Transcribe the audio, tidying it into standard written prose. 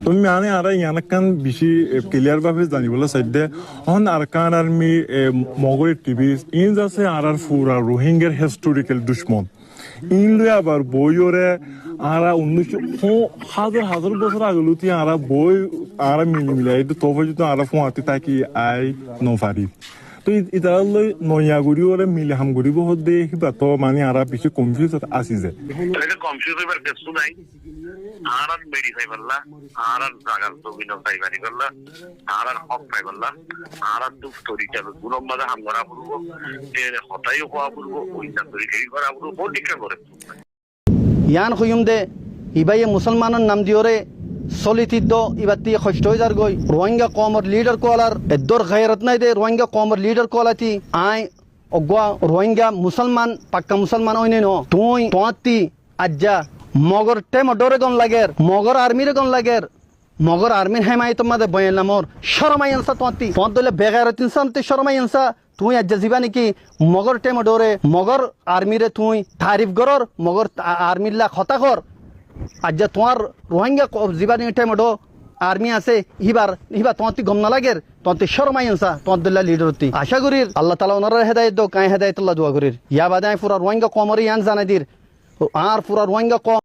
তুমি মানে আর ইয়ানকান বেশি ক্লিয়ার ভাবে জানিবলে চাইদে on Arkan army Magar TVs in যাচ্ছে আর ফুরা রোহিঙ্গার হিস্টোরিক্যাল দুশ্মন ইন লই আবার বইরে আরা 1900 বছর আগলুতি আরা বই আরা মিলাই তো যদি আরা ফুয়াতি তাকি আই নফারি তো এটা লই নয়াগুড়ি ওরে মিলে হামগুড়ি বহুত দে হিবা তো মানে আরা বেশি কনফিউজ আসি যে এটা কনফিউজ হইবার কিছু নাই আর মেডি ফাইবাল্লা আর জাগার জমিন ফাইবারি করলা আর হক ফাইবাল্লা আর দুঃখ তরি চালু গুরম বাদা হামগরা পড়ব এর হতাই হওয়া পড়ব ওইটা তরি কেই করা পড়ব বডিকা করে ইয়ান খুয়ুম দে ইবাইয়ে মুসলমানের নাম দিওরে সলিতিদ্দ ইবাতি খষ্ট হয়ে যার গই রোহিঙ্গা কমর লিডার কোলার এদর গায়রত নাই দে রোহিঙ্গা কমর লিডার কোলাতি আই অগwa রোহিঙ্গা মুসলমান পাক্কা মুসলমান হইনে ন তুই তোয়াতি আজ্জা মগর টেম ডরে গন লাগের মগর আর্মির গন লাগের মগর আর্মির হেমায়ত মাদে বয়ালাম মোর শরমাই আনসা তোয়াতি তোত দলে বেগারত ইনসান তে শরমাই আনসা তুই আজ্জা জিবা নাকি মগর টেম ডরে মগর আর্মিরে তুই তারিফ গরর মগর আর্মিল্লা খতা কর আজ্জা তোমার রোহিঙ্গা জীবানি টাইমটো আর্মি আছে হিবার তোমার গম না লাগের তোমার শরমাই আনসা তোমার দিল্লা লিডারতি আশা করির আল্লাহ তালা ওনারা হেদায়ত দো কাই হেদায়তুল্লাহ দোয়া করির ইয়া বাদে পুরা রোহিঙ্গা কমরি ইয়ান জানাই দির আর পুরা রোহিঙ্গা কম